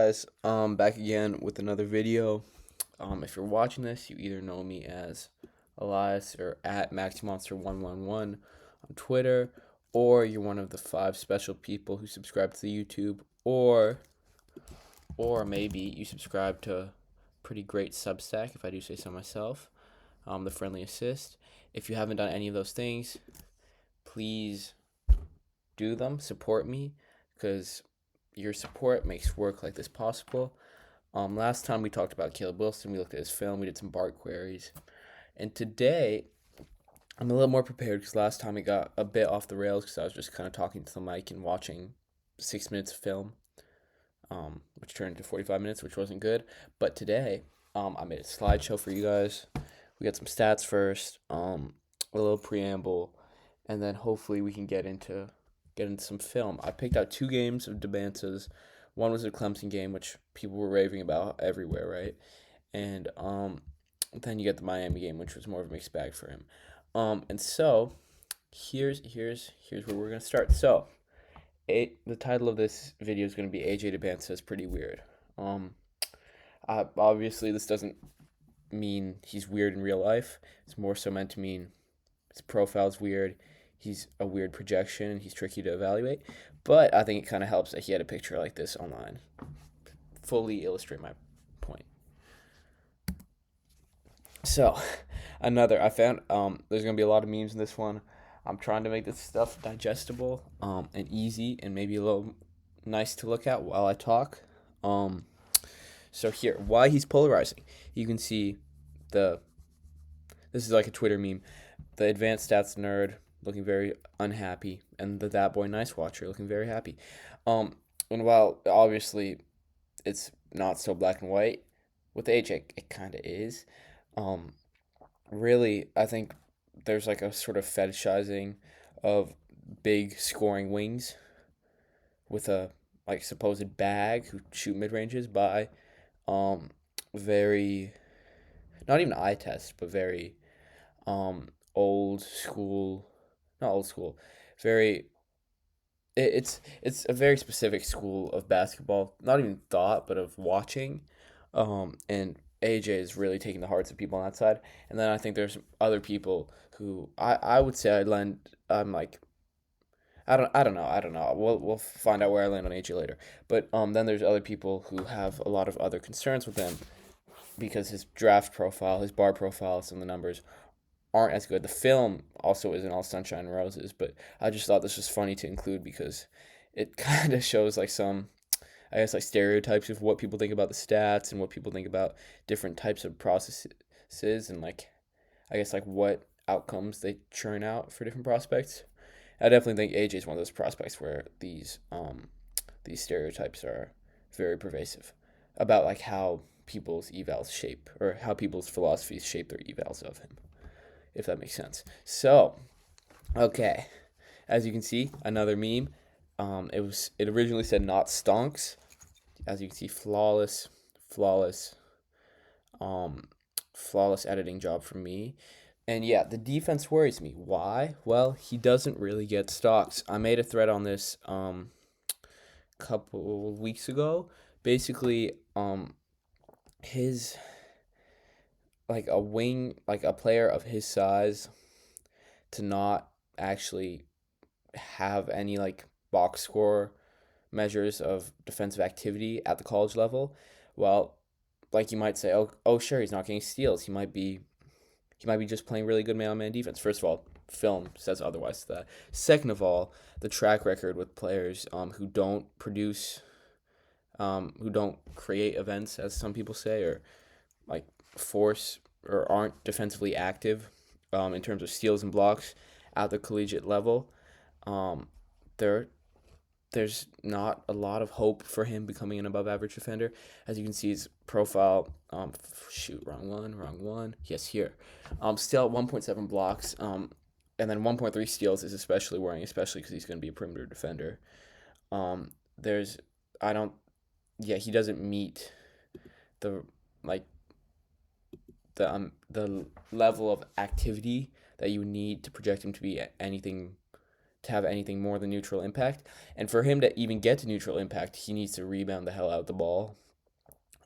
Guys, back again with another video. If you're watching this, you either know me as Elias or at MaxiMonster111 on Twitter, or you're one of the 5 special people who subscribe to the YouTube, or maybe you subscribe to pretty great Substack, if I do say so myself, the Friendly Assist. If you haven't done any of those things, please do them. Support me, because your support makes work like this possible. Last time we talked about Caleb Wilson, we looked at his film, we did some BART queries, and today I'm a little more prepared because last time it got a bit off the rails because I was just kind of talking to the mic and watching 6 minutes of film, which turned into 45 minutes, which wasn't good. But today, I made a slideshow for you guys. We got some stats first, a little preamble, and then hopefully we can get into some film. I picked out 2 games of Dybantsa's. One was a Clemson game, which people were raving about everywhere, right? And then you get the Miami game, which was more of a mixed bag for him. And so here's where we're gonna start. So, the title of this video is gonna be AJ Dybantsa is pretty weird. Obviously this doesn't mean he's weird in real life. It's more so meant to mean his profile's weird. He's a weird projection, and he's tricky to evaluate. But I think it kind of helps that he had a picture like this online. Fully illustrate my point. So, I found, there's going to be a lot of memes in this one. I'm trying to make this stuff digestible and easy and maybe a little nice to look at while I talk. So here, why he's polarizing. You can see this is like a Twitter meme. The advanced stats nerd looking very unhappy, and the That Boy Nice Watcher looking very happy. And while obviously it's not so black and white, with age it kind of is. Really, I think there's like a sort of fetishizing of big scoring wings with a like supposed bag who shoot mid ranges by very, not even eye test, but very old school, not old school, very it's a very specific school of basketball, not even thought but of watching, and AJ is really taking the hearts of people on that side. And then I think there's other people who I would say I'm like, I don't know. We'll find out where I land on AJ later. But then there's other people who have a lot of other concerns with him because his draft profile, his bar profile, some of the numbers aren't as good. The film also isn't all sunshine and roses, but I just thought this was funny to include because it kind of shows like some, I guess, like stereotypes of what people think about the stats and what people think about different types of processes and like, I guess, like what outcomes they churn out for different prospects. I definitely think AJ is one of those prospects where these stereotypes are very pervasive about like how people's evals shape or how people's philosophies shape their evals of him, if that makes sense. So, okay, as you can see, another meme. It originally said not stonks. As you can see, flawless, flawless editing job from me. And yeah, the defense worries me. Why? Well, he doesn't really get stocks. I made a thread on this couple weeks ago. Basically, his like a wing, like a player of his size, to not actually have any like box score measures of defensive activity at the college level. Well, like you might say, oh sure, he's not getting steals. He might be just playing really good man-on-man defense. First of all, film says otherwise to that. Second of all, the track record with players who don't produce, who don't create events, as some people say, or like force or aren't defensively active in terms of steals and blocks at the collegiate level. There there's not a lot of hope for him becoming an above average defender. As you can see, his profile, wrong one. Yes, here. Still at 1.7 blocks, and then 1.3 steals is especially worrying, especially because he's going to be a perimeter defender. There's, I don't, yeah, he doesn't meet the, like, the level of activity that you need to project him to be anything to have anything more than neutral impact. And for him to even get to neutral impact, he needs to rebound the hell out of the ball,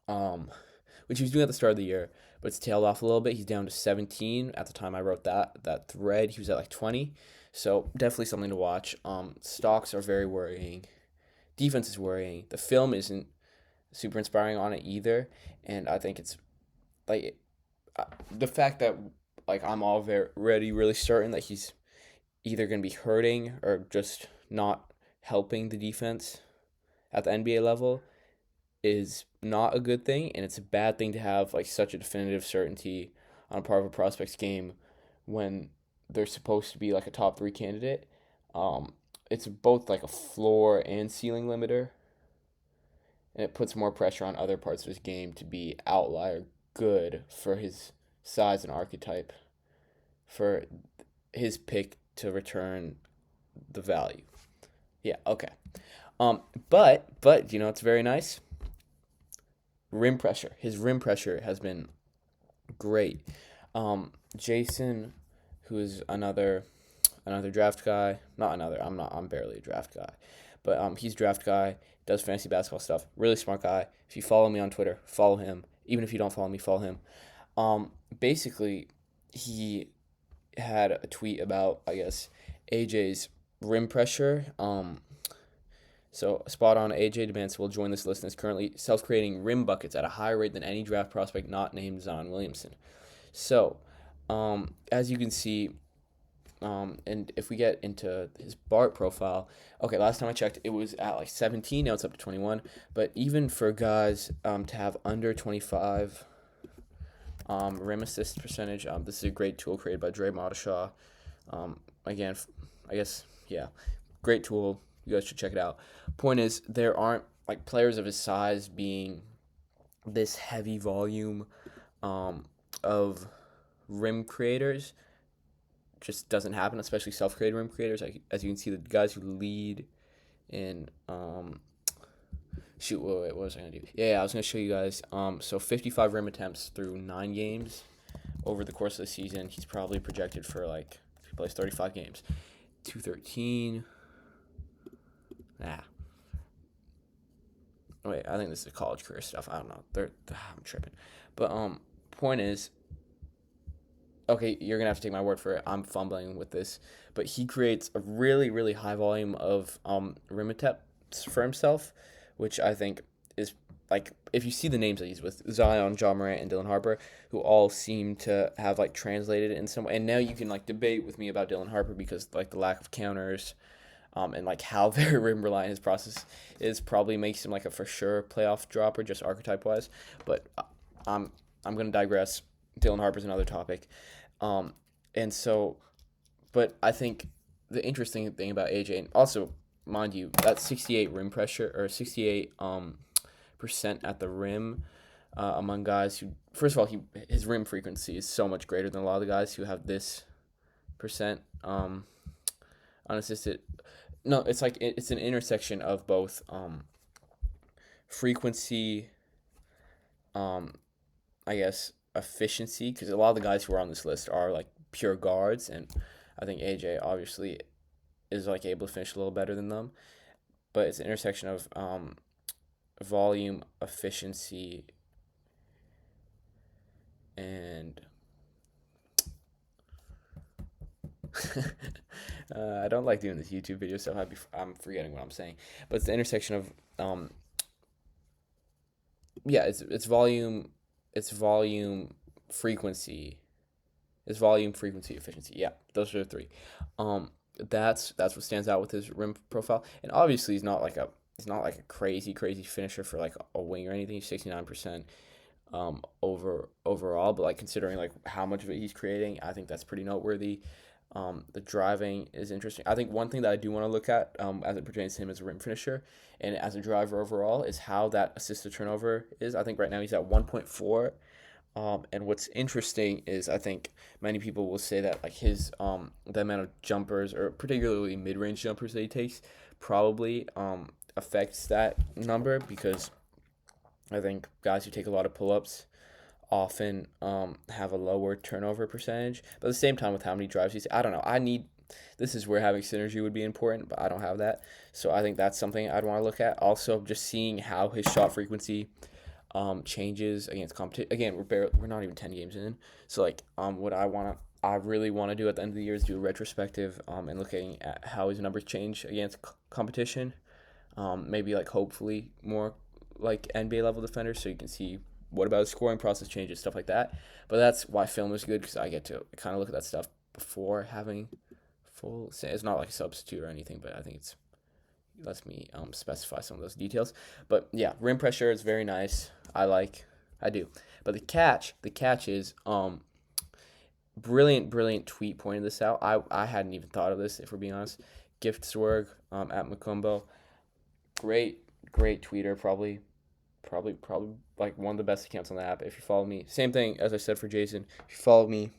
um, which he was doing at the start of the year, but it's tailed off a little bit. He's down to 17 at the time I wrote that thread. He was at like 20, so definitely something to watch. Stocks are very worrying. Defense is worrying. The film isn't super inspiring on it either, and I think it's like the fact that like I'm already really certain that he's either going to be hurting or just not helping the defense at the NBA level is not a good thing, and it's a bad thing to have like such a definitive certainty on a part of a prospect's game when they're supposed to be like a top 3 candidate. It's both like a floor and ceiling limiter, and it puts more pressure on other parts of his game to be outlier good for his size and archetype, for his pick to return the value. Yeah, okay. But you know it's very nice. Rim pressure. His rim pressure has been great. Jason, who is another draft guy. Not another. I'm barely a draft guy, but he's draft guy. Does fantasy basketball stuff. Really smart guy. If you follow me on Twitter, follow him. Even if you don't follow me, follow him. Basically, he had a tweet about I guess AJ's rim pressure. So spot on. AJ Dybantsa will join this list and is currently self-creating rim buckets at a higher rate than any draft prospect not named Zion Williamson. So, as you can see, and if we get into his BART profile, okay, last time I checked, it was at like 17. Now it's up to 21. But even for guys to have under 25 rim assist percentage, this is a great tool created by Dre Modeshaw. Again, I guess, yeah, great tool. You guys should check it out. Point is, there aren't like players of his size being this heavy volume of rim creators. Just doesn't happen, especially self-created rim creators. Like, as you can see, the guys who lead in shoot. Wait, what was I gonna do? Yeah, I was gonna show you guys. So 55 rim attempts through 9 games over the course of the season. He's probably projected for like if he plays 35 games, 213. Wait, I think this is college career stuff. I don't know. I'm tripping. But point is, okay, you're gonna have to take my word for it. I'm fumbling with this, but he creates a really, really high volume of rim attempts for himself, which I think is like if you see the names that he's with, Zion, John Morant, and Dylan Harper, who all seem to have like translated in some way. And now you can like debate with me about Dylan Harper because like the lack of counters. And like how very rim reliant his process is probably makes him like a for sure playoff dropper, just archetype wise. But I'm gonna digress. Dylan Harper's another topic, and so, but I think the interesting thing about AJ, and also mind you, that 68 rim pressure or 68% at the rim among guys who, first of all, his rim frequency is so much greater than a lot of the guys who have this percent unassisted. No, it's like it's an intersection of both frequency, I guess efficiency, because a lot of the guys who are on this list are like pure guards, and I think AJ obviously is like able to finish a little better than them, but it's an intersection of volume, efficiency, and I don't like doing this YouTube video stuff. I'm forgetting what I'm saying, but it's the intersection of it's volume, frequency, efficiency. Yeah, those are the 3. That's what stands out with his rim profile, and obviously he's not like a crazy finisher for like a wing or anything. He's 69% overall, but like considering like how much of it he's creating, I think that's pretty noteworthy. The driving is interesting. I think one thing that I do want to look at as it pertains to him as a rim finisher and as a driver overall is how that assist to turnover is. I think right now he's at 1.4. And what's interesting is I think many people will say that like his the amount of jumpers or particularly mid-range jumpers that he takes probably affects that number, because I think guys who take a lot of pull-ups often have a lower turnover percentage. But at the same time, with how many drives he's, I don't know. this is where having synergy would be important, but I don't have that. So I think that's something I'd want to look at. Also, just seeing how his shot frequency changes against competition. Again, we're not even 10 games in. So like what I really want to do at the end of the year is do a retrospective and looking at how his numbers change against competition. Maybe like hopefully more like NBA level defenders, so you can see what about his scoring process changes, stuff like that. But that's why film is good, because I get to kind of look at that stuff before having full. It's not like a substitute or anything, but I think it lets me specify some of those details. But yeah, rim pressure is very nice. I do. But the catch is brilliant tweet pointed this out. I hadn't even thought of this, if we're being honest. Gift Swerg at Macumbo, great tweeter, probably like one of the best accounts on the app. If you follow me, same thing as I said for Jason. If you follow me,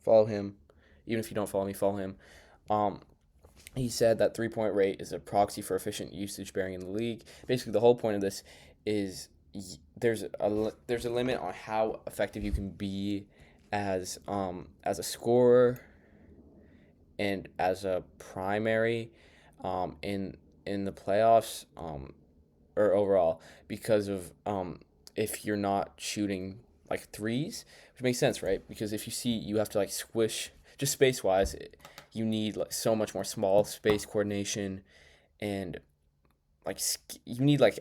follow him. Even if you don't follow me, follow him. Um, he said that 3-point rate is a proxy for efficient usage bearing in the league. Basically, the whole point of this is there's a limit on how effective you can be as a scorer and as a primary in the playoffs or overall, because of if you're not shooting like threes, which makes sense, right? Because if you have to like squish just space wise, you need like so much more small space coordination, and like you need like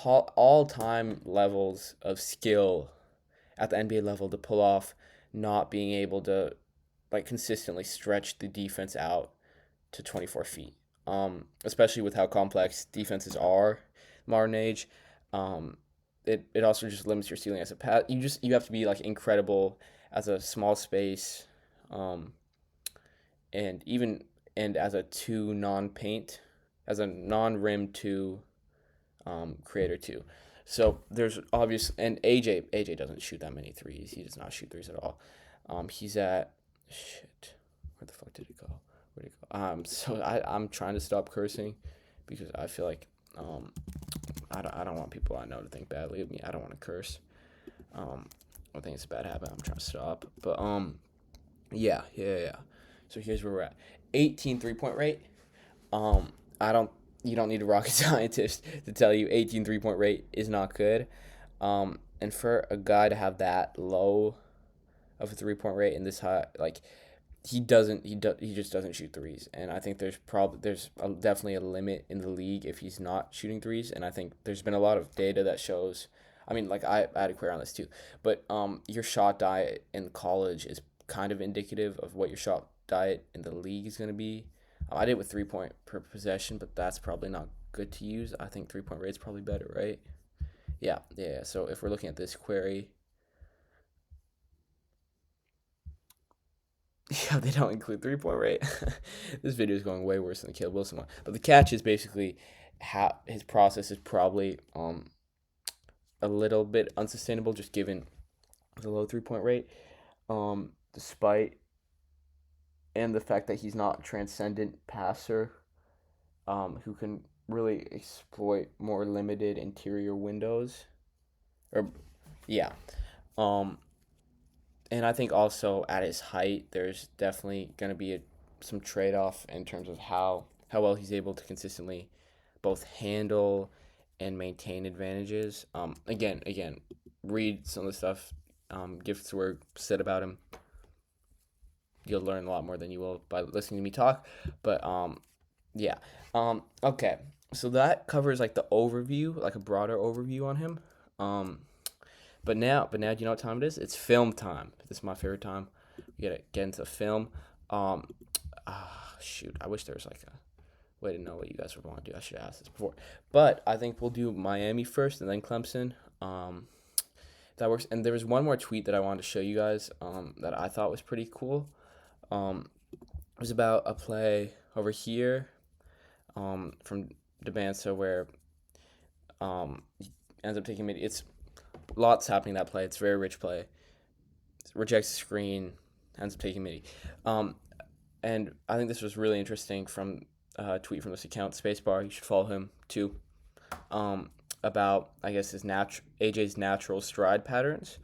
all time levels of skill at the NBA level to pull off not being able to like consistently stretch the defense out to 24 feet. Especially with how complex defenses are modern age. It also just limits your ceiling as a pass. You have to be like incredible as a small space, and even and as a two non paint, as a non rim two creator too. So there's obvious, and AJ doesn't shoot that many threes. He does not shoot threes at all. He's at shit. Where the fuck did it go? Where'd it go? So I'm trying to stop cursing because I feel like I don't want people I know to think badly of me. I don't want to curse. I think it's a bad habit. I'm trying to stop. But yeah. So here's where we're at. 18 3-point rate. I don't. You don't need a rocket scientist to tell you 18 3-point rate is not good. And for a guy to have that low of a 3-point rate and this high, like he just doesn't shoot threes. And I think there's definitely a limit in the league if he's not shooting threes. And I think there's been a lot of data that shows. I mean, like I had a query on this too, but your shot diet in college is kind of indicative of what your shot diet in the league is going to be. I did it with 3-point per possession, but that's probably not good to use. I think 3-point rate is probably better, right? Yeah. So if we're looking at this query, yeah, they don't include 3-point rate. This video is going way worse than the Caleb Wilson one. But the catch is basically how his process is probably a little bit unsustainable, just given the low 3-point rate. Despite and the fact that he's not a transcendent passer, who can really exploit more limited interior windows. Or, yeah. And I think also at his height, there's definitely going to be some trade off in terms of how well he's able to consistently both handle and maintain advantages. Again, read some of the stuff Gifts were said about him. You'll learn a lot more than you will by listening to me talk. But yeah. Okay. So that covers like the overview, like a broader overview on him. But now, do you know what time it is? It's film time. This is my favorite time. We gotta get into film. Shoot. I wish there was like a way to know what you guys would want to do. I should have asked this before. But I think we'll do Miami first and then Clemson. That works. And there was one more tweet that I wanted to show you guys that I thought was pretty cool. It was about a play over here from Dybantsa where he ends up taking mid. It's lots happening that play. It's a very rich play. Rejects the screen, ends up taking midi. And I think this was really interesting from a tweet from this account, Spacebar. You should follow him too. About I guess AJ's natural stride patterns.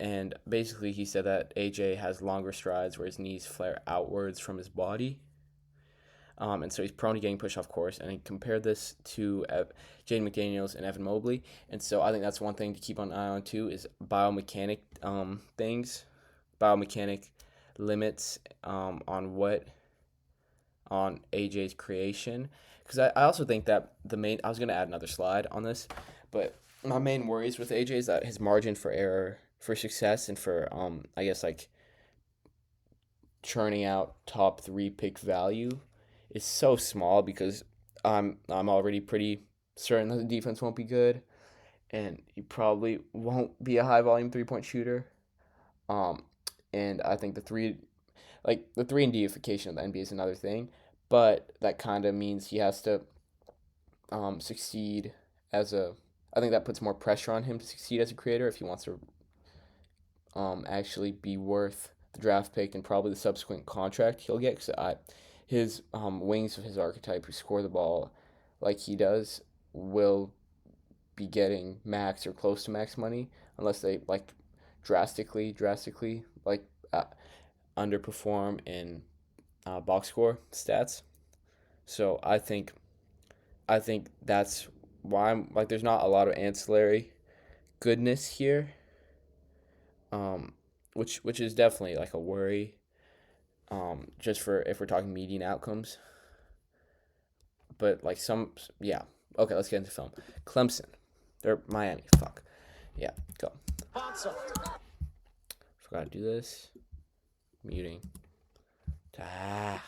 And basically, he said that AJ has longer strides where his knees flare outwards from his body. And so he's prone to getting pushed off course. And he compared this to Jaden McDaniels and Evan Mobley. And so I think that's one thing to keep an eye on too is biomechanic things, biomechanic limits on AJ's creation. Because I also think that I was going to add another slide on this, but my main worries with AJ is that his margin for error for success and for I guess like churning out top 3 pick value is so small because I'm already pretty certain that the defense won't be good, and he probably won't be a high volume 3-point shooter. And I think the 3 and deification of the NBA is another thing, but that kind of means he has to succeed as a. I think that puts more pressure on him to succeed as a creator if he wants to actually be worth the draft pick and probably the subsequent contract he'll get. Because his wings of his archetype who score the ball like he does will be getting max or close to max money unless they like drastically like underperform in box score stats. So I think that's why I'm like there's not a lot of ancillary goodness here, which is definitely like a worry, just for if we're talking median outcomes. But like yeah. Okay, let's get into film. Clemson, they're Miami. Fuck, yeah, go. Forgot to do this. Muting. Yeah.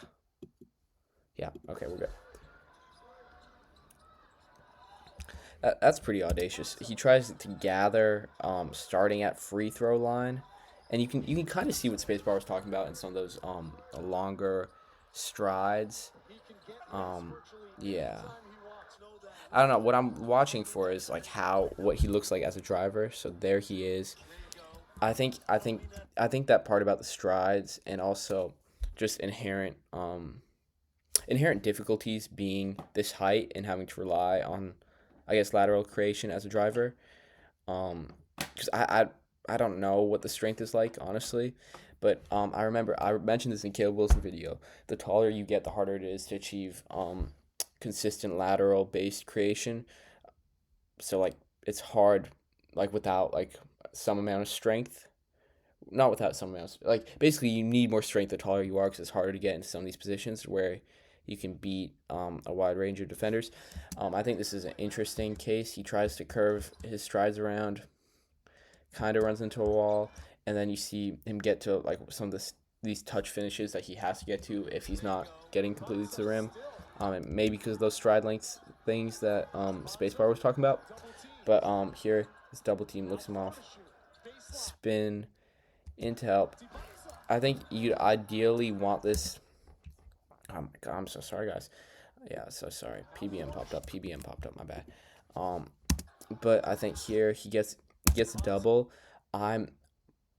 Okay, we're good. That's pretty audacious. He tries to gather starting at free throw line, and you can kind of see what Spacebar was talking about in some of those longer strides. Yeah. I don't know what I'm watching for is like what he looks like as a driver. So there he is. I think that part about the strides and also just inherent difficulties being this height and having to rely on, I guess, lateral creation as a driver. Because I don't know what the strength is like, honestly. But I remember I mentioned this in Caleb Wilson's video. The taller you get, the harder it is to achieve consistent lateral based creation. So like it's hard like without like some amount of strength. Not without some amount of, like basically you need more strength the taller you are because it's harder to get into some of these positions where you can beat a wide range of defenders. I think this is an interesting case. He tries to curve his strides around, kind of runs into a wall, and then you see him get to like some of these touch finishes that he has to get to if he's not getting completely to the rim. And maybe because of those stride lengths things that Spacebar was talking about. But here, this double team looks him off. Spin into help. I think you'd ideally want this. Oh my god, I'm so sorry, guys. Yeah, so sorry. PBM popped up. My bad. But I think here he gets a double. I'm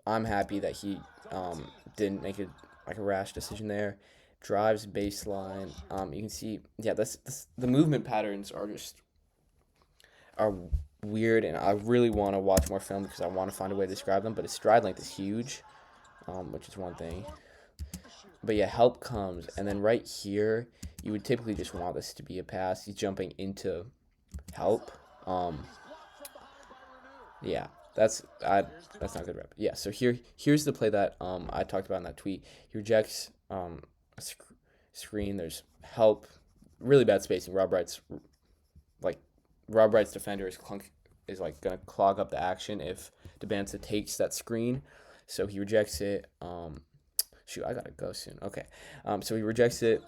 happy that he didn't make a rash decision there. Drives baseline. You can see, yeah, the movement patterns are weird, and I really want to watch more film because I want to find a way to describe them. But his stride length is huge, which is one thing. But yeah, help comes, and then right here, you would typically just want this to be a pass. He's jumping into help. Yeah, that's not good rep. Yeah, so here's the play that I talked about in that tweet. He rejects a screen. There's help, really bad spacing. Rob Wright's defender is like gonna clog up the action if Dybantsa takes that screen, so he rejects it. Shoot, I gotta go soon. Okay, so he rejects it.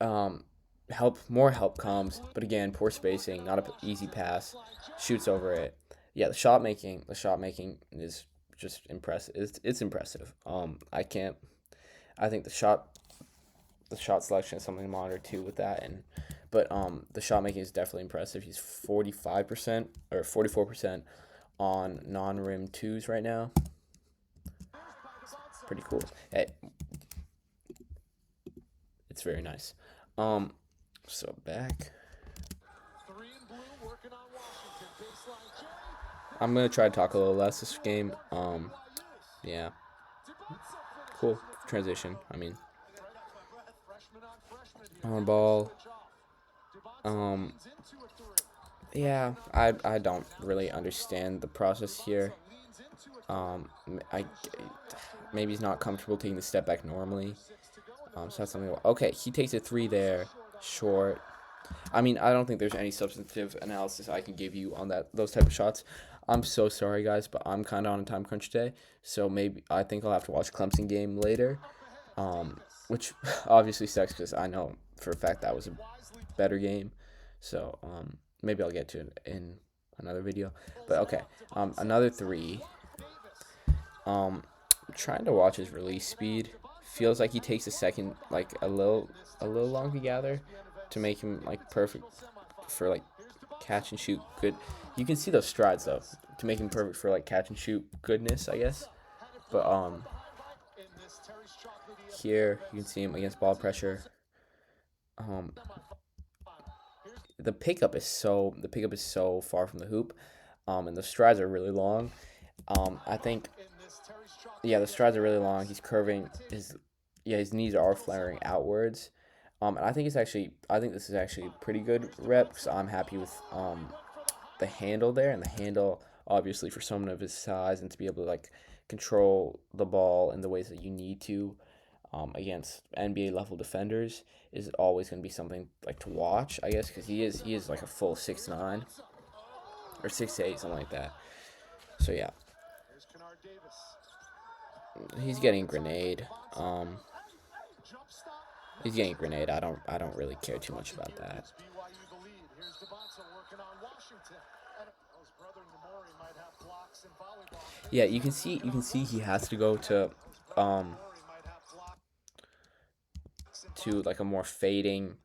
More help comes, but again, poor spacing, not an easy pass. Shoots over it. Yeah, the shot making is just impressive. It's impressive. I think the shot selection is something to monitor too with that, but the shot making is definitely impressive. He's 45% or 44% on non-rim twos right now. Pretty cool. Hey, it's very nice. So back. I'm gonna try to talk a little less this game. Yeah, cool transition. I mean, on ball. Um, yeah, I don't really understand the process here. I maybe he's not comfortable taking the step back normally. So that's something. Okay, he takes a three there, short. I mean, I don't think there's any substantive analysis I can give you on those type of shots. I'm so sorry, guys, but I'm kind of on a time crunch today, so maybe I think I'll have to watch Clemson game later, which obviously sucks because I know for a fact that was a better game. So maybe I'll get to it in another video. But okay, another three. I'm trying to watch his release speed. Feels like he takes a second, like a little long to gather, to make him like perfect for like catch and shoot good. You can see those strides though to make him perfect for like catch and shoot goodness, I guess. But here you can see him against ball pressure. Um, the pickup is so far from the hoop, and the strides are really long. I think yeah, the strides are really long. He's curving his knees are flaring outwards. And I think this is actually a pretty good rep because I'm happy with the handle there, and the handle obviously for someone of his size and to be able to like control the ball in the ways that you need to against NBA level defenders is always going to be something like to watch, I guess, because he is like a full 6'9" or 6'8", something like that. So yeah, he's getting grenade. He's getting grenade. I don't really care too much about that. Yeah, you can see he has to go um to like a more fading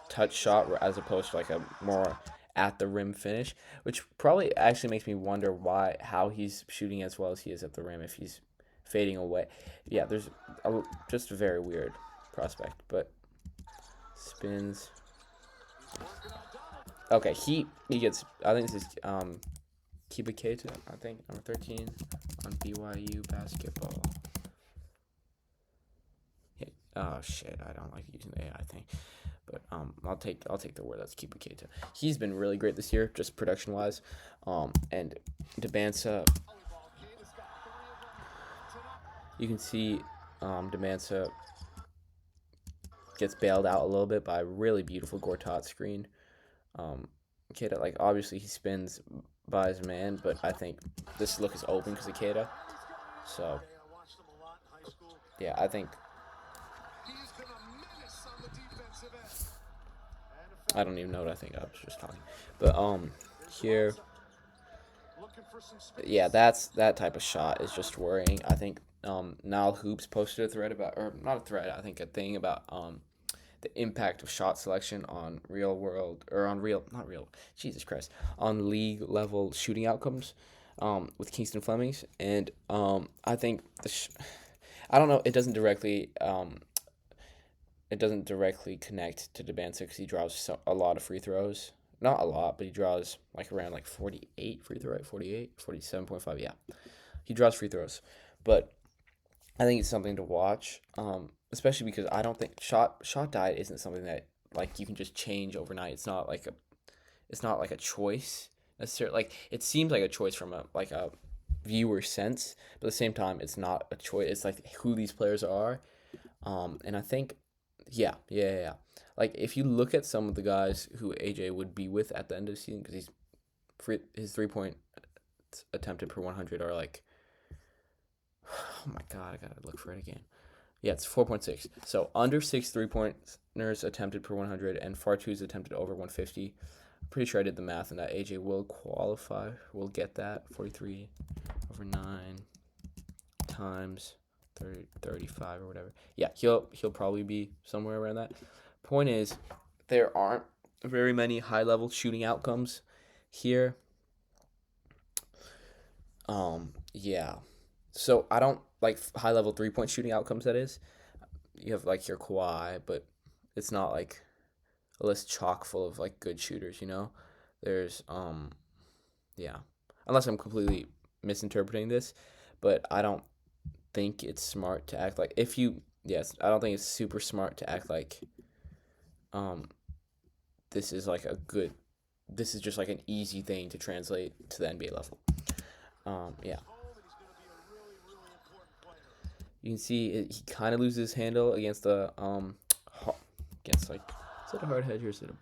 touch shot as opposed to like a more at the rim finish, which probably actually makes me wonder how he's shooting as well as he is at the rim if he's fading away. Yeah, there's just a very weird prospect, but spins. Okay, he gets. I think this is Kiba Keita. I think number 13 on BYU basketball. Yeah. Oh shit, I don't like using the AI thing. But I'll take the word that's Kiba Keita. He's been really great this year, just production wise. And Dybantsa, you can see Dybantsa gets bailed out a little bit by a really beautiful Gortat screen. Keita, like obviously he spins by his man, but I think this look is open because of Keita. So yeah, I don't even know what I think. I was just talking, but here, yeah, that type of shot is just worrying. I think Nile Hoops posted a thread about, or not a thread, I think a thing about the impact of shot selection on real world or on real not real Jesus Christ on league level shooting outcomes with Kingston Flemings, and I think I don't know, it doesn't directly connect to Dybantsa because he draws a lot of free throws. Not a lot, but he draws like around like 48 free throw, right? 48, 47.5, yeah. He draws free throws. But I think it's something to watch, especially because I don't think shot diet isn't something that like you can just change overnight. It's not like a choice necessarily. Like it seems like a choice from a viewer sense, but at the same time, it's not a choice. It's like who these players are, and I think, yeah, yeah, yeah, yeah. Like if you look at some of the guys who AJ would be with at the end of the season, because his 3 point attempted per 100 are like, oh my god, I gotta look for it again. Yeah, it's 4.6. So under 6 3 pointers attempted per 100, and far twos attempted over 150. I'm pretty sure I did the math, and that AJ will qualify. We'll get that 43 over 9 times 35 or whatever. Yeah, he'll probably be somewhere around that. Point is, there aren't very many high level shooting outcomes here. Yeah. So I don't like high level 3 point shooting outcomes. That is, you have like your Kawhi, but it's not like a list chock full of like good shooters. There's yeah. unless I'm completely misinterpreting this, but I don't think it's smart to act like I don't think it's super smart to act like um this is like a good this is just like an easy thing to translate to the NBA level. Yeah. You can see he kind of loses his handle against the against like, is it a hard hedge or is it a,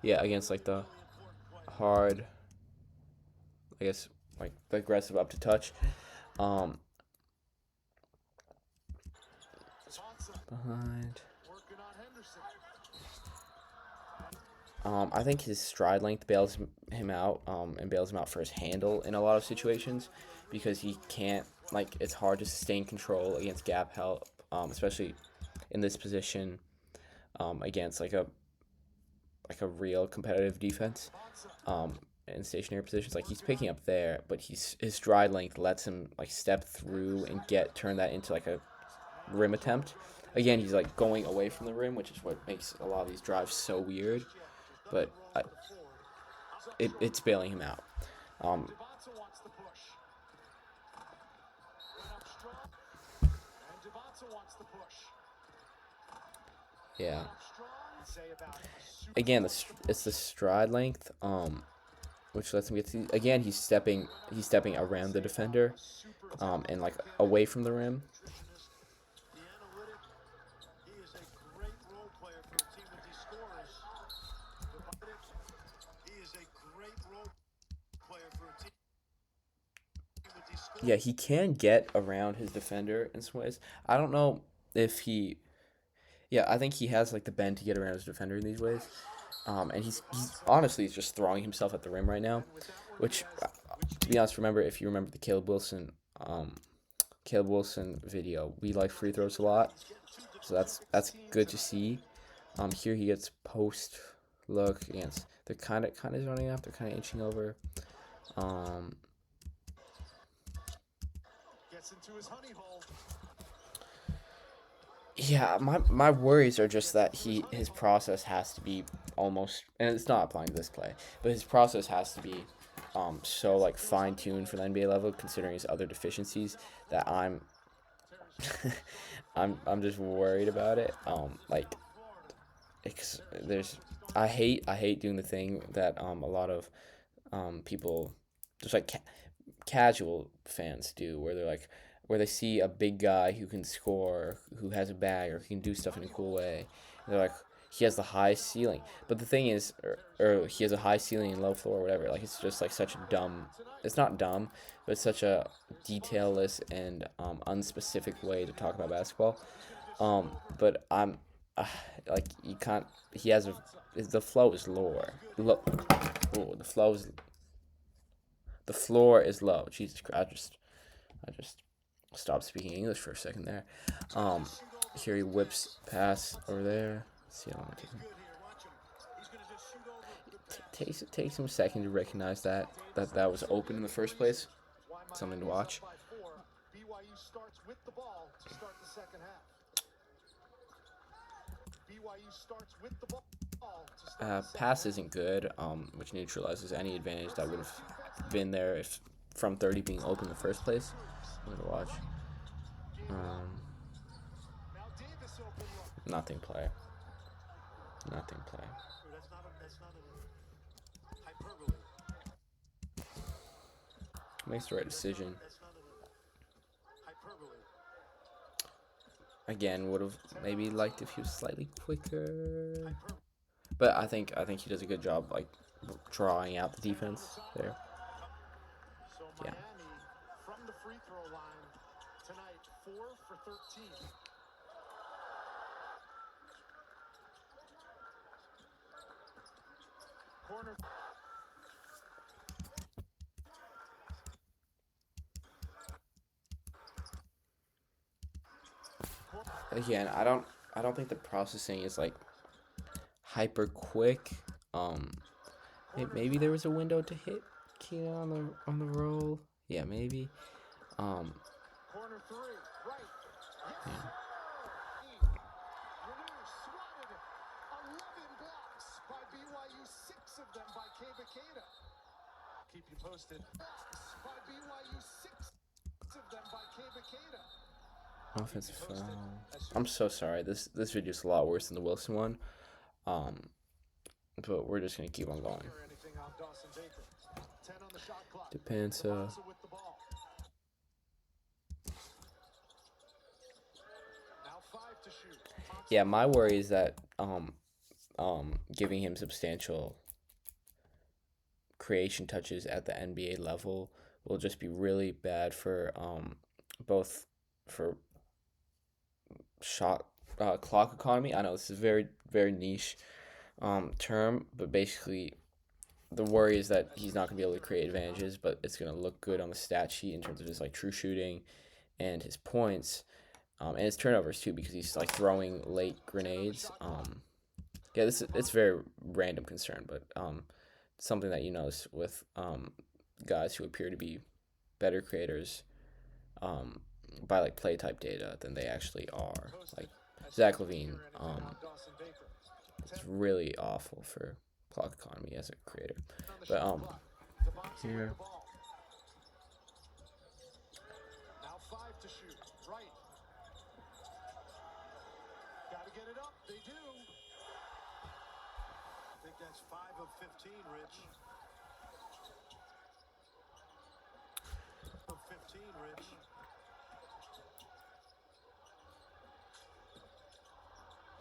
yeah, against like the hard, I guess, like the aggressive up to touch. Um, behind. I think his stride length bails him out, and bails him out for his handle in a lot of situations, because he can't, like, it's hard to sustain control against gap help, especially in this position, against like a real competitive defense, in stationary positions. Like, he's picking up there, but his stride length lets him like step through and turn that into like a rim attempt. Again, he's like going away from the rim, which is what makes a lot of these drives so weird. But it's bailing him out. Um, yeah. Again, it's the stride length, which lets him get to. Again, he's stepping around the defender, and like away from the rim. Yeah, he can get around his defender in some ways. I don't know if he. Yeah, I think he has like the bend to get around his defender in these ways. And he's honestly just throwing himself at the rim right now, which, to be honest, if you remember the Caleb Wilson video, we like free throws a lot, so that's good to see. Here he gets post look against. They're kind of zoning up. They're kind of inching over. Gets into his honey hole. Yeah, my worries are just that his process has to be almost, and it's not applying to this play, but his process has to be so like fine tuned for the NBA level, considering his other deficiencies, that I'm just worried about it. Like, I hate doing the thing that a lot of people, just like casual fans do, where they're like, where they see a big guy who can score, who has a bag, or who can do stuff in a cool way. And they're like, he has the high ceiling. But the thing is, or he has a high ceiling and low floor, or whatever. Like, it's just like such a dumb. It's not dumb, but it's such a detailless and unspecific way to talk about basketball. But like, you can't. He has the flow is lower. Ooh, the floor is low. Jesus Christ! I just stopped speaking English for a second there. Here he whips pass over there. Let's see how long it takes. Takes him a second to recognize that was open in the first place. Something to watch. Pass isn't good, which neutralizes any advantage that would have been there if from 30 being open in the first place. I'm gonna watch. Nothing play. Nothing play. Makes the right decision. Again, would have maybe liked if he was slightly quicker. But I think he does a good job, like, drawing out the defense there. Yeah. From the free throw line tonight, 4 for 13. Corner. Again, I don't think the processing is like hyper quick. Maybe there was a window to hit Keenan on the roll. Yeah, maybe. Corner 3, right. Yeah. Offensive foul. I'm so sorry. This video's a lot worse than the Wilson one. But we're just gonna keep on going. Dybantsa. Yeah, my worry is that giving him substantial creation touches at the NBA level will just be really bad for both for shot clock economy. I know this is very very niche term, but basically the worry is that he's not going to be able to create advantages, but it's going to look good on the stat sheet in terms of his like true shooting and his points, and his turnovers too, because he's like throwing late grenades. Yeah, it's very random concern, but something that you notice with guys who appear to be better creators by like play type data than they actually are. Like Zach LaVine, it's really awful for clock economy as a creator. But here. That's 5 of 15, Rich. Of 15, Rich.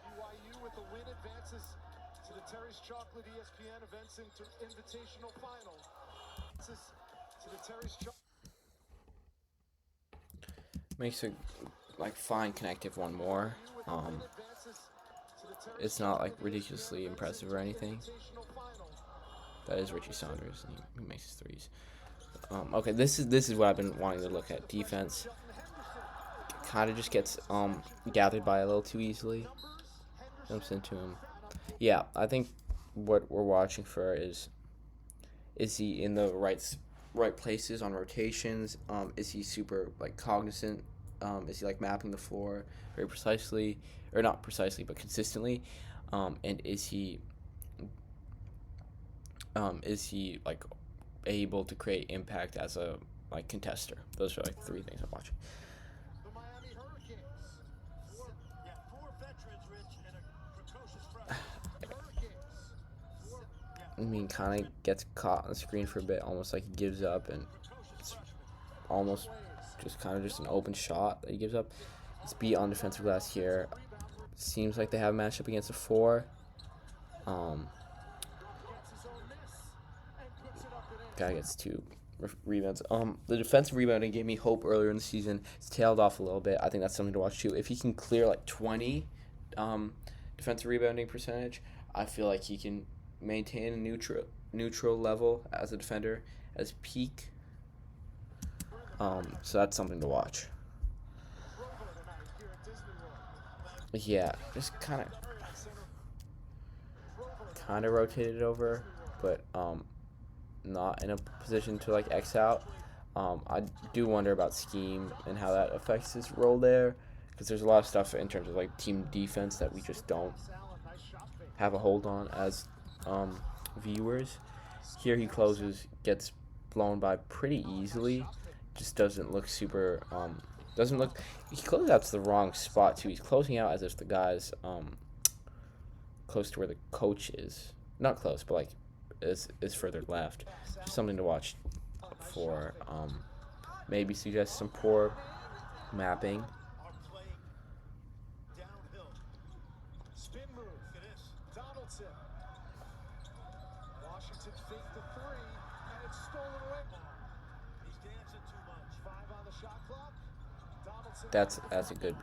BYU with the win advances to the Terry's Chocolate ESPN Events Invitational Final. To the Terry's Chocolate. Makes a like fine connective one more. It's not like ridiculously impressive or anything. That is Richie Saunders, and he makes his threes. Okay, this is what I've been wanting to look at. Defense kind of just gets gathered by a little too easily. Jumps into him. Yeah, I think what we're watching for is he in the right places on rotations? Is he super like cognizant? Is he like mapping the floor very precisely, or not precisely but consistently? And is he like able to create impact as a like contester? Those are like three things I'm watching. I mean, kind of gets caught on the screen for a bit, almost like he gives up, and it's almost just kind of just an open shot that he gives up. He's beat on defensive glass here. Seems like they have a matchup against a 4. Guy gets 2 rebounds. The defensive rebounding gave me hope earlier in the season. It's tailed off a little bit. I think that's something to watch too. If he can clear like 20 defensive rebounding percentage, I feel like he can maintain a neutral level as a defender as peak. So that's something to watch. Yeah, just kind of rotated over, but not in a position to like X out. I do wonder about scheme and how that affects his role there, because there's a lot of stuff in terms of like team defense that we just don't have a hold on as viewers. Here he closes, gets blown by pretty easily. Just doesn't look super. He closes out to the wrong spot too. He's closing out as if the guy's close to where the coach is. Not close, but like is further left. Just something to watch for. Maybe suggest some poor mapping. Washington faked the 3, and it's stolen away. He's dancing too much. 5 on the shot clock. That's a good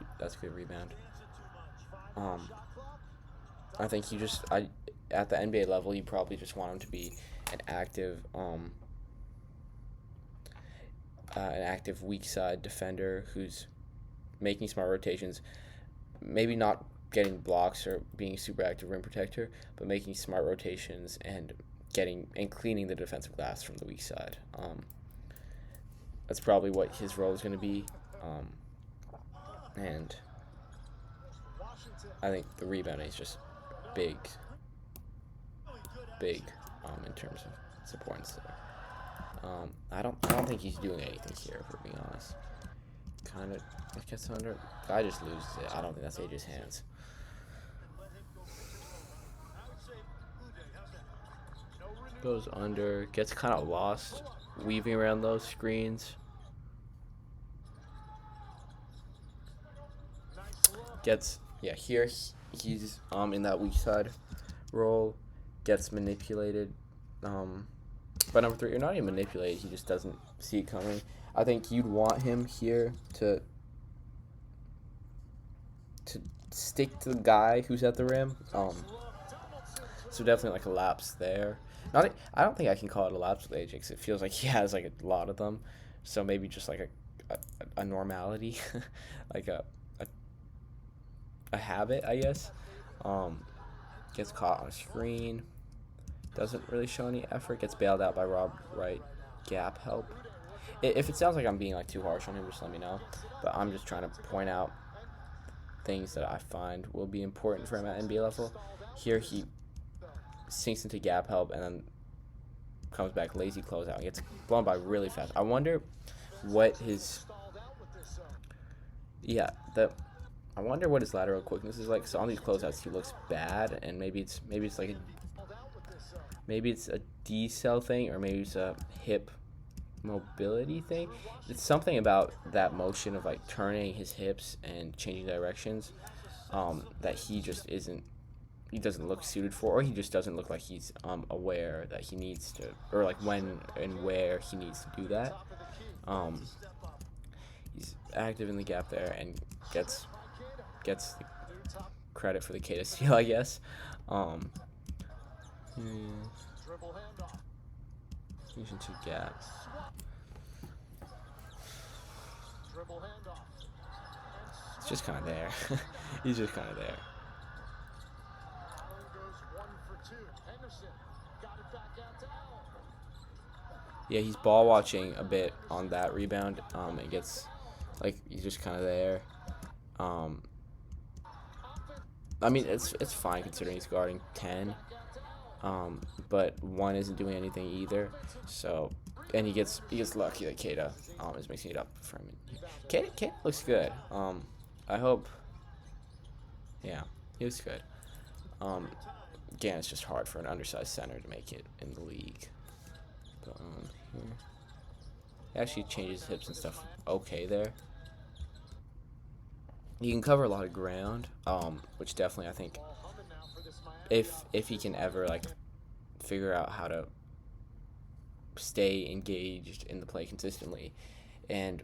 rebound. I think at the NBA level, you probably just want him to be an active weak side defender who's making smart rotations, maybe not getting blocks or being super active rim protector, but making smart rotations and cleaning the defensive glass from the weak side. That's probably what his role is going to be, and I think the rebounding is just big in terms of its importance there. I don't think he's doing anything here, for being honest. Kind of gets under. Guy just loses it. I don't think that's AJ's hands. Goes under, gets kind of lost, weaving around those screens. Gets, yeah, here he's in that weak side role, gets manipulated. But number 3, you're not even manipulated, he just doesn't see it coming. I think you'd want him here to stick to the guy who's at the rim. So definitely like a lapse there. I don't think I can call it a lapse with AJ because it feels like he has like a lot of them. So maybe just like a normality, like a habit, I guess. Gets caught on a screen. Doesn't really show any effort. Gets bailed out by Rob Wright. Gap help. If it sounds like I'm being like too harsh on him, just let me know. But I'm just trying to point out things that I find will be important for him at NBA level. Here he sinks into gap help and then comes back lazy closeout and gets blown by really fast. I wonder what his I wonder what his lateral quickness is like. So on these closeouts he looks bad, and maybe it's like maybe it's a decel thing, or maybe it's a hip mobility thing. It's something about that motion of like turning his hips and changing directions that he just isn't. He doesn't look suited for, or he just doesn't look like he's aware that he needs to, or like when and where he needs to do that. He's active in the gap there and gets the credit for the K to steal, I guess. Using 2 gap. It's just kind of there. He's just kind of there. Yeah, he's ball watching a bit on that rebound. It gets like he's just kind of there. I mean, it's fine considering he's guarding 10. But 1 isn't doing anything either. So, and he gets lucky that Keita is mixing it up for him. Keita looks good. I hope. Yeah, he looks good. Again, it's just hard for an undersized center to make it in the league. But, here. He actually changes hips and stuff okay there. He can cover a lot of ground, which definitely I think if he can ever like figure out how to stay engaged in the play consistently and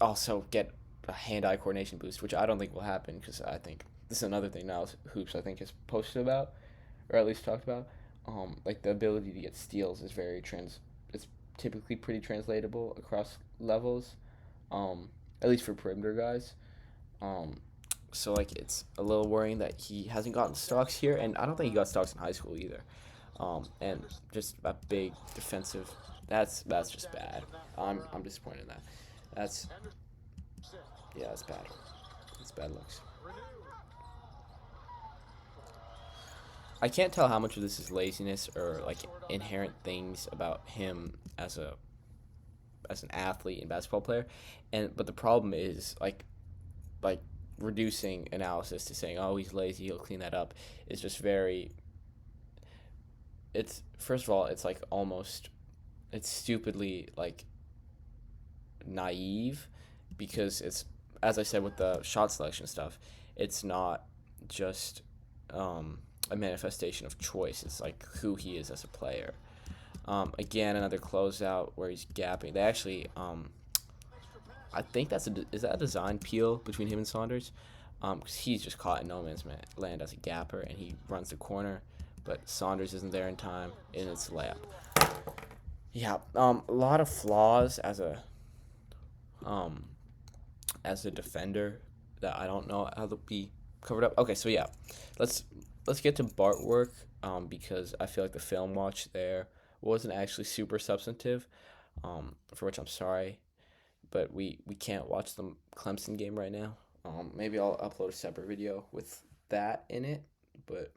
also get a hand-eye coordination boost, which I don't think will happen because I think this is another thing now Hoops I think has posted about, or at least talked about. Like the ability to get steals is it's typically pretty translatable across levels, at least for perimeter guys. So like it's a little worrying that he hasn't gotten stocks here, and I don't think he got stocks in high school either. And just a big defensive. That's just bad. I'm disappointed in that. That's bad. It's bad looks. I can't tell how much of this is laziness or like inherent things about him as an athlete and basketball player, but the problem is like reducing analysis to saying, oh, he's lazy, he'll clean that up, is just very. It's first of all, it's like it's stupidly like naive, because it's, as I said with the shot selection stuff, it's not just a manifestation of choice. It's like who he is as a player. Again, another closeout where he's gapping. They actually, I think is that a design peel between him and Saunders? Because he's just caught in no man's land as a gapper, and he runs the corner, but Saunders isn't there in time, and it's a layup. Yeah, a lot of flaws as a defender that I don't know how to be covered up. Okay, so yeah, let's get to Bart work, because I feel like the film watch there wasn't actually super substantive, for which I'm sorry, but we can't watch the Clemson game right now. Maybe I'll upload a separate video with that in it, but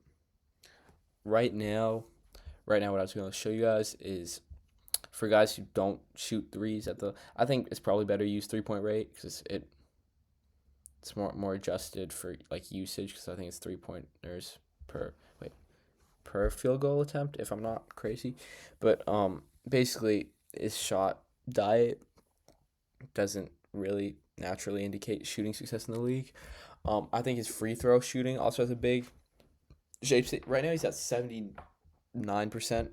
right now what I was going to show you guys is for guys who don't shoot threes I think it's probably better to use 3-point rate because it's more adjusted for like usage because I think it's 3-pointers per per field goal attempt if I'm not crazy, but basically his shot diet doesn't really naturally indicate shooting success in the league. I think his free throw shooting also has a big shape. Right now he's at 79%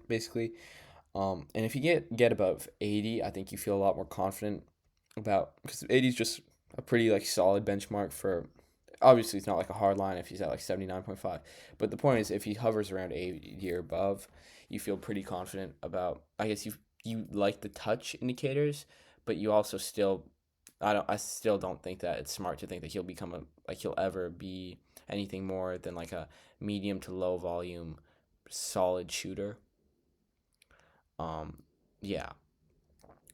basically. And if you get above 80, I think you feel a lot more confident about because 80 is just a pretty like solid benchmark for. Obviously, it's not like a hard line if he's at like 79.5. But the point is, if he hovers around 80 or above, you feel pretty confident about. I guess you like the touch indicators, but you also still. I still don't think that it's smart to think that he'll ever be anything more than like a medium to low volume solid shooter. Yeah,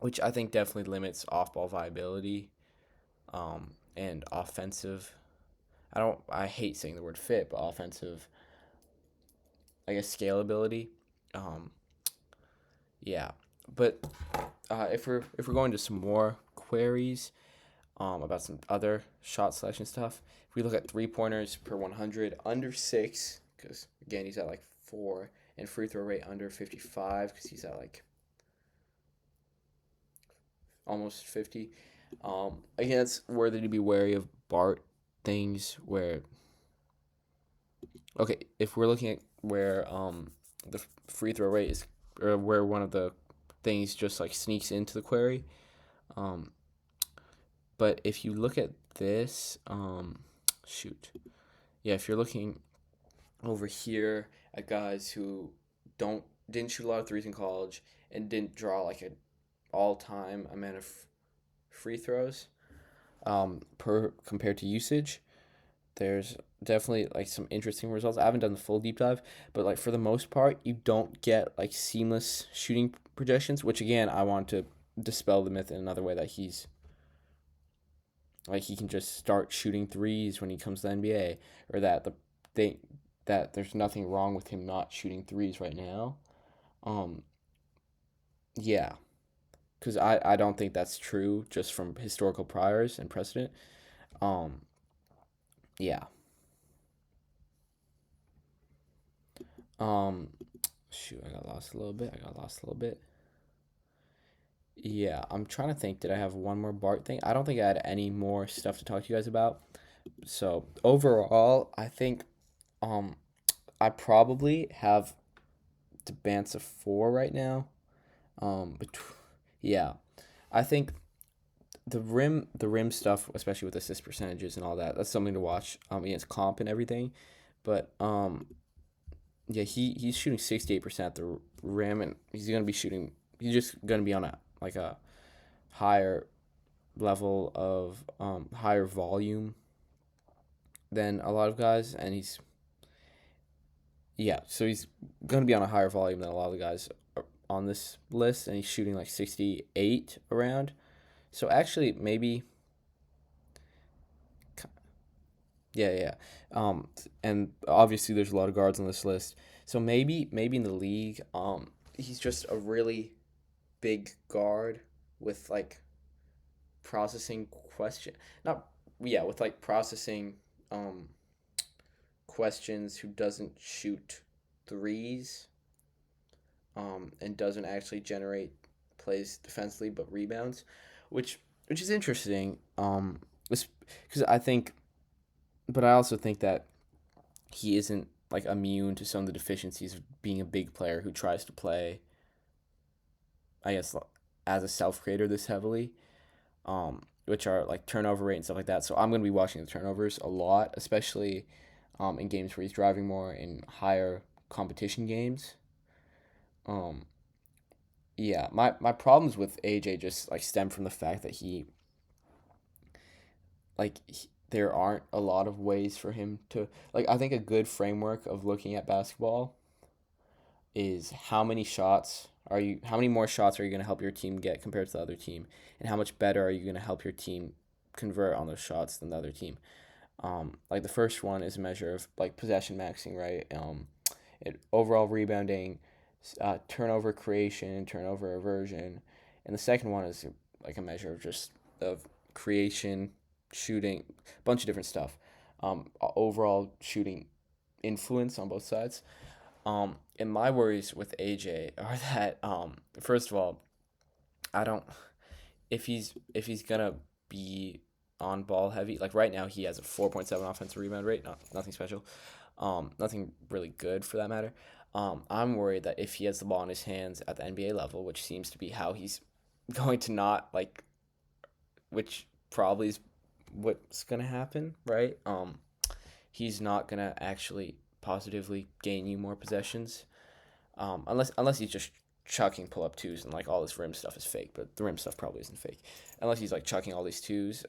which I think definitely limits off ball viability, and offensive. I hate saying the word fit, but offensive, I guess scalability. Um, yeah, but if we're going to some more queries, about some other shot selection stuff. If we look at 3-pointers per 100 under 6, because again he's at like 4, and free throw rate under 55 because he's at like almost 50. Again, it's worthy to be wary of Bart things where. Okay, if we're looking at where the free throw rate is, or where one of the things just like sneaks into the query, um, but if you look at this, shoot, yeah, if you're looking over here at guys who didn't shoot a lot of threes in college and didn't draw like an all-time amount of free throws, per compared to usage, there's definitely like some interesting results. I haven't done the full deep dive, but like for the most part, you don't get like seamless shooting projections, which again, I want to dispel the myth in another way that he can just start shooting threes when he comes to the NBA, or that that there's nothing wrong with him not shooting threes right now. Um, yeah, because I don't think that's true just from historical priors and precedent. Um, yeah. Um, shoot, I got lost a little bit. Yeah, I'm trying to think. Did I have one more Bart thing? I don't think I had any more stuff to talk to you guys about. So overall, I think um I probably have Dybantsa 4 right now. But yeah, I think the rim stuff, especially with assist percentages and all that, that's something to watch. Against comp and everything, but yeah, he's shooting 68% at the rim, and he's gonna be shooting. He's just gonna be on a higher level of higher volume than a lot of guys, and so he's gonna be on a higher volume than a lot of the guys on this list, and he's shooting like 68 around. So actually, maybe, yeah, yeah. And obviously, there's a lot of guards on this list. So maybe in the league, he's just a really big guard with like processing question, not yeah, with like processing um questions who doesn't shoot threes, and doesn't actually generate plays defensively but rebounds, which is interesting. Because I think, but I also think that he isn't like immune to some of the deficiencies of being a big player who tries to play, I guess, as a self creator this heavily, which are like turnover rate and stuff like that. So I'm gonna be watching the turnovers a lot, especially in games where he's driving more in higher competition games. Um, yeah, my problems with AJ just like stem from the fact that there aren't a lot of ways for him to like. I think a good framework of looking at basketball is how many more shots are you going to help your team get compared to the other team, and how much better are you going to help your team convert on those shots than the other team. Like the first one is a measure of like possession maxing, right? Overall rebounding, turnover creation, turnover aversion, and the second one is like a measure of just of creation, shooting, a bunch of different stuff. Overall shooting influence on both sides. And my worries with AJ are that first of all, I don't if he's gonna be on ball heavy, like right now he has a 4.7 offensive rebound rate, nothing special, nothing really good for that matter. I'm worried that if he has the ball in his hands at the NBA level, which seems to be how he's going to not like, which probably is what's gonna happen, right? He's not gonna actually positively gain you more possessions, unless he's just chucking pull up twos and like all this rim stuff is fake, but the rim stuff probably isn't fake, unless he's like chucking all these twos.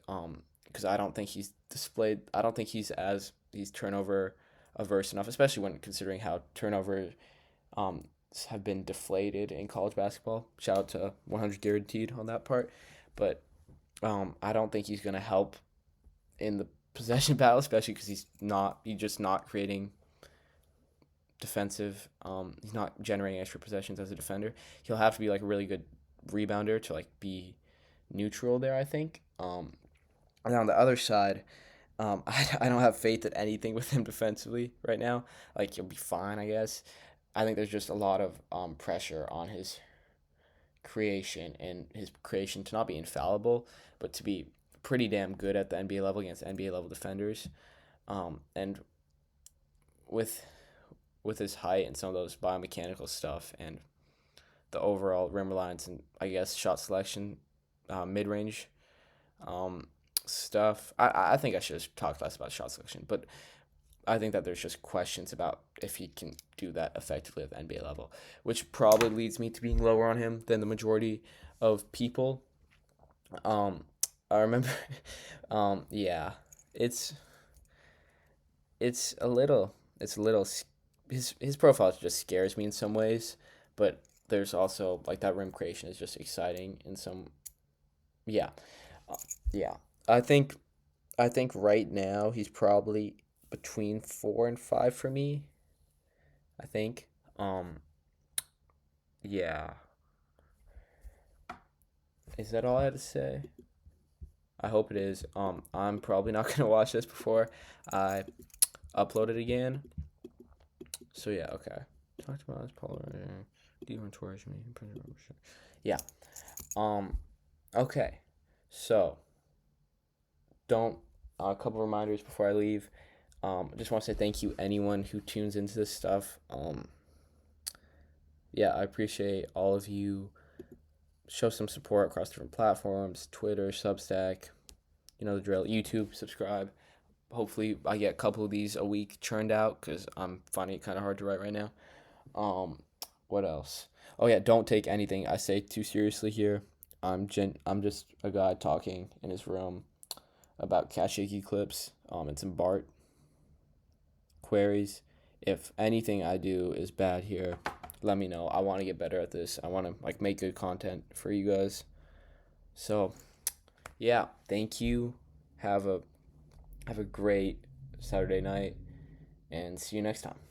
Because I don't think he's displayed. I don't think he's turnover averse enough, especially when considering how turnover um have been deflated in college basketball. Shout out to 100 guaranteed on that part, but I don't think he's gonna help in the possession battle, especially because he's just not creating defensive. He's not generating extra possessions as a defender. He'll have to be like a really good rebounder to like be neutral there, I think. And on the other side, I don't have faith in anything with him defensively right now. Like he'll be fine, I guess. I think there's just a lot of pressure on his creation and his creation to not be infallible, but to be pretty damn good at the NBA level against NBA level defenders. And with his height and some of those biomechanical stuff and the overall rim reliance and I guess shot selection, mid range stuff. I think I should have talked less about shot selection, but I think that there's just questions about if he can do that effectively at the NBA level, which probably leads me to being lower on him than the majority of people. I remember, yeah, it's it's a little his profile just scares me in some ways, but there's also like that rim creation is just exciting in some. Yeah, yeah. I think I think right now he's probably between 4 and 5 for me. I think. Yeah. Is that all I had to say? I hope it is. I'm probably not gonna watch this before I upload it again. So yeah, okay. Talked about this polarizing. Yeah. Um. Okay. So don't. A couple reminders before I leave. I just want to say thank you anyone who tunes into this stuff. Yeah, I appreciate all of you. Show some support across different platforms: Twitter, Substack. You know the drill. YouTube, subscribe. Hopefully, I get a couple of these a week churned out because I'm finding it kind of hard to write right now. Um, what else? Oh yeah, don't take anything I say too seriously here. I'm just a guy talking in his room about Kashiki clips. And some Bart queries. If anything I do is bad here, let me know. I want to get better at this. I want to like make good content for you guys. So, yeah, thank you. Have a great Saturday night and see you next time.